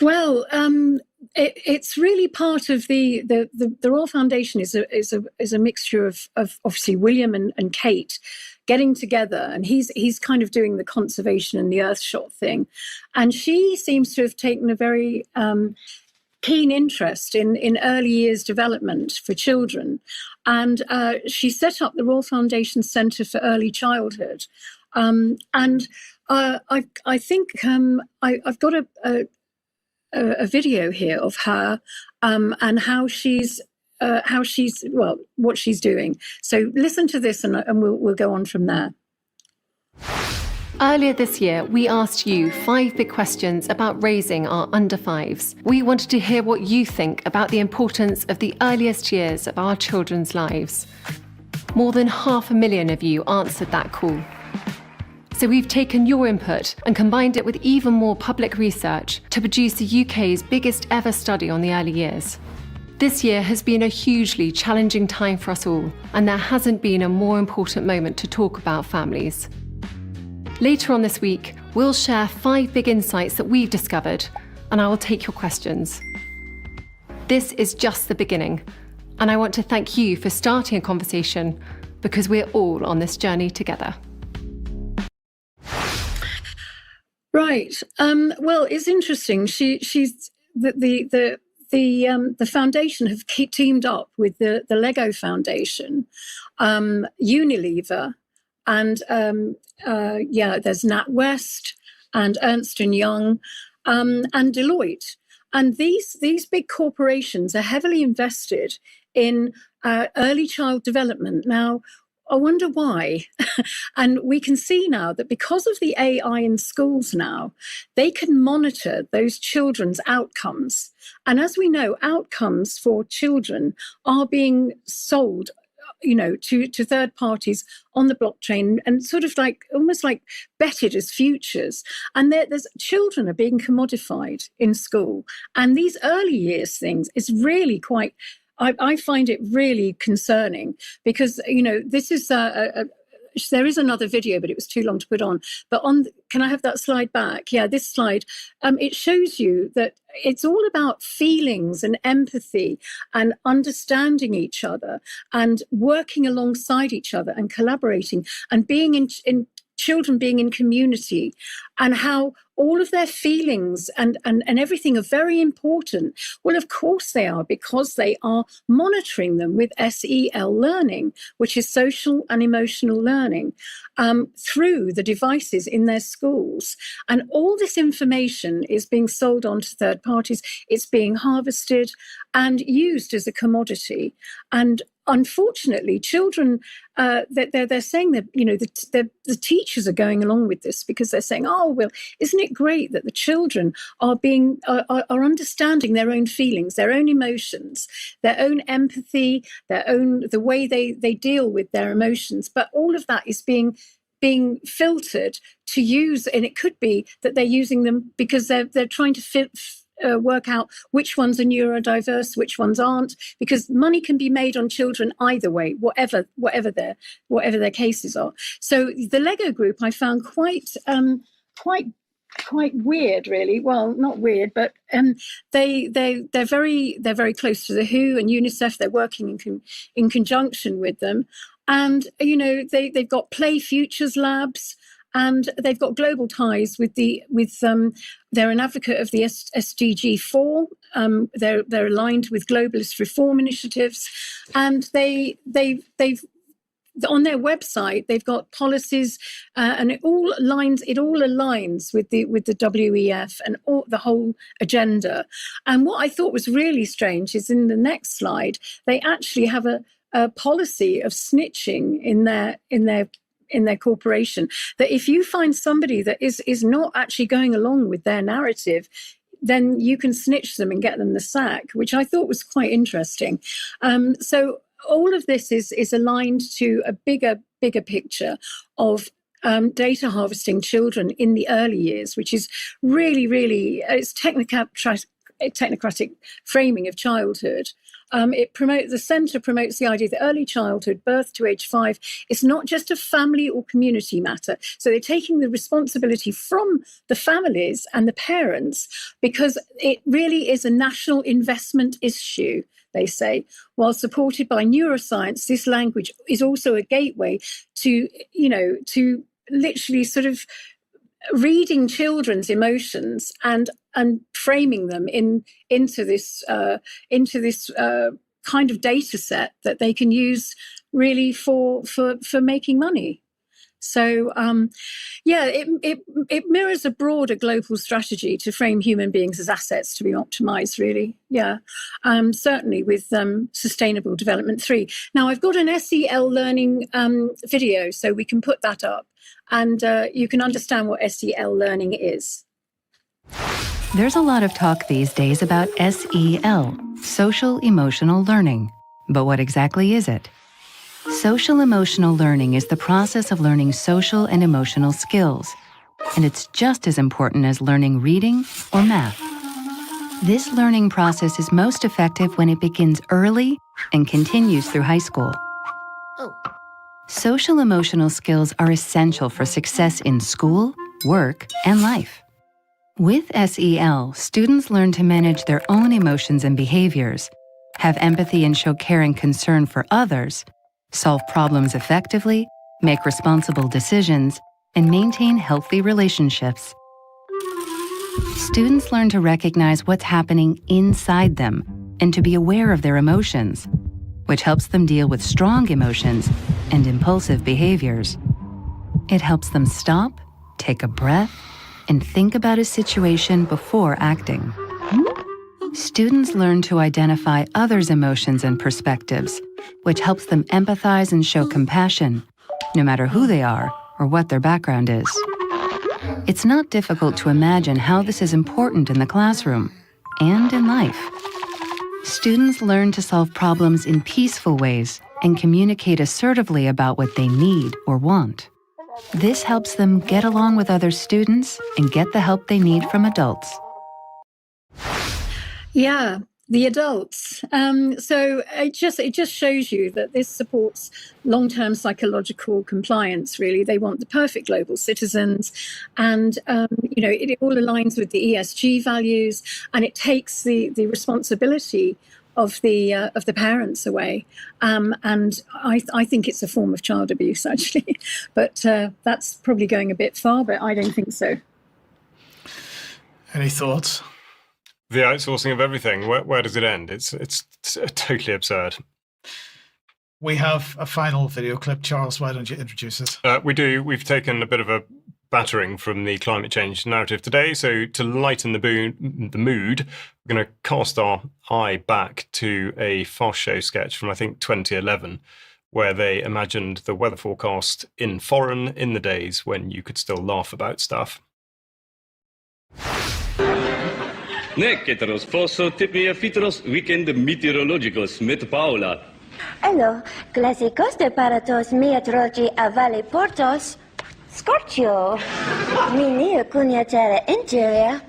Well, it's really part of the Royal Foundation is a mixture of obviously William and Kate getting together, and he's kind of doing the conservation and the Earthshot thing, and she seems to have taken a very keen interest in early years development for children, and she set up the Royal Foundation Centre for Early Childhood, and I think I've got a video here of her and how she's what she's doing. So listen to this, and we'll go on from there. Earlier this year, we asked you 5 big questions about raising our under 5s. We wanted to hear what you think about the importance of the earliest years of our children's lives. More than 500,000 of you answered that call. So we've taken your input and combined it with even more public research to produce the UK's biggest ever study on the early years. This year has been a hugely challenging time for us all, and there hasn't been a more important moment to talk about families. Later on this week, we'll share 5 big insights that we've discovered, and I will take your questions. This is just the beginning, and I want to thank you for starting a conversation, because we're all on this journey together. Right. Well, it's interesting. She's the foundation have teamed up with the Lego Foundation, Unilever, and there's NatWest and Ernst & Young and Deloitte. And these big corporations are heavily invested in early child development. Now, I wonder why. And we can see now that because of the AI in schools now, they can monitor those children's outcomes. And as we know, outcomes for children are being sold, to third parties on the blockchain and sort of almost like betted as futures. And there's children are being commodified in school. And these early years things is really quite, I find it really concerning because, this is there is another video, but it was too long to put on. But can I have that slide back? Yeah, this slide. It shows you that it's all about feelings and empathy and understanding each other and working alongside each other and collaborating and being in children being in community, and how all of their feelings and everything are very important. Well, of course they are, because they are monitoring them with SEL learning, which is social and emotional learning, through the devices in their schools. And all this information is being sold on to third parties. It's being harvested and used as a commodity. And unfortunately, children, they're saying that, you know, the teachers are going along with this because they're saying, oh, well, isn't it great that the children are understanding their own feelings, their own emotions, their own empathy, the way they deal with their emotions. But all of that is being filtered to use, and it could be that they're using them because they're trying to work out which ones are neurodiverse, which ones aren't, because money can be made on children either way, whatever their cases are. So the Lego group I found quite weird, really. Well, not weird, but they're very close to the WHO and UNICEF. They're working in conjunction with them, and you know they've got Play Futures labs. And they've got global ties with they're an advocate of the SDG 4. They're aligned with globalist reform initiatives, and they've on their website they've got policies, and it all aligns with the WEF and the whole agenda. And what I thought was really strange is in the next slide they actually have a policy of snitching in their corporation, that if you find somebody that is not actually going along with their narrative, then you can snitch them and get them the sack, which I thought was quite interesting. So all of this is aligned to a bigger picture of data harvesting children in the early years, which is really it's technocratic framing of childhood. The centre promotes the idea that early childhood, birth to age 5, is not just a family or community matter. So they're taking the responsibility from the families and the parents because it really is a national investment issue, they say. While supported by neuroscience, this language is also a gateway to literally sort of reading children's emotions and framing them into this kind of data set that they can use really for making money. So it mirrors a broader global strategy to frame human beings as assets to be optimized, really. Certainly with Sustainable Development 3. Now I've got an SEL learning video, so we can put that up and you can understand what SEL learning is. There's a lot of talk these days about SEL, social emotional learning. But what exactly is it? Social emotional learning is the process of learning social and emotional skills, and it's just as important as learning reading or math. This learning process is most effective when it begins early and continues through high school. Social emotional skills are essential for success in school, work, and life. With SEL, students learn to manage their own emotions and behaviors, have empathy and show care and concern for others, solve problems effectively, make responsible decisions, and maintain healthy relationships. Students learn to recognize what's happening inside them and to be aware of their emotions, which helps them deal with strong emotions and impulsive behaviors. It helps them stop, take a breath, and think about a situation before acting. Students learn to identify others' emotions and perspectives, which helps them empathize and show compassion, no matter who they are or what their background is. It's not difficult to imagine how this is important in the classroom and in life. Students learn to solve problems in peaceful ways and communicate assertively about what they need or want. This helps them get along with other students and get the help they need from adults. Yeah, the adults. So it just shows you that this supports long-term psychological compliance, really. They want the perfect global citizens, and it all aligns with the ESG values, and it takes the responsibility of the parents away, and I think it's a form of child abuse, actually, but that's probably going a bit far, but I don't think so. Any thoughts? The outsourcing of everything. Where does it end? It's totally absurd. We have a final video clip. Charles, why don't you introduce it? We do. We've taken a bit of a battering from the climate change narrative today. So to lighten the mood, we're going to cast our eye back to a Fast Show sketch from, I think, 2011, where they imagined the weather forecast in foreign in the days when you could still laugh about stuff. Necketeros fosso tipia fiteros weekend meteorologicos met Paula. Hello, clásicos de paratos meteorologi a Valley Portos. Scorchio. Mini cuniatera interior.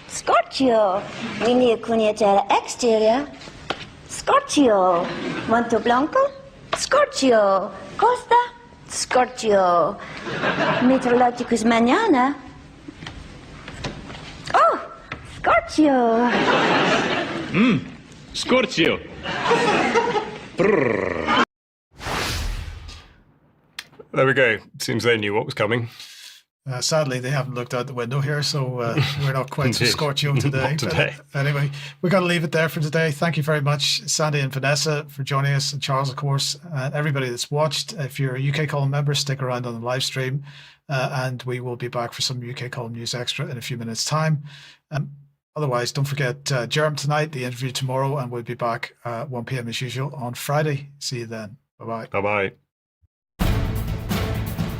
Scorchio. Mini cuniatera exterior. Scorchio. Monte Blanco. Scorchio. Costa. Scorchio. Meteorologicus mañana. Oh, Scorchio. Scorchio. There we go. Seems they knew what was coming. Sadly, they haven't looked out the window here, so we're not quite so scorchio today. Not today. But anyway, we've got to leave it there for today. Thank you very much, Sandy and Vanessa, for joining us, and Charles, of course, and everybody that's watched. If you're a UK Column member, stick around on the live stream, and we will be back for some UK Column News Extra in a few minutes' time. Otherwise, don't forget Jerem tonight, the interview tomorrow, and we'll be back 1 p.m. as usual on Friday. See you then. Bye-bye. Bye-bye.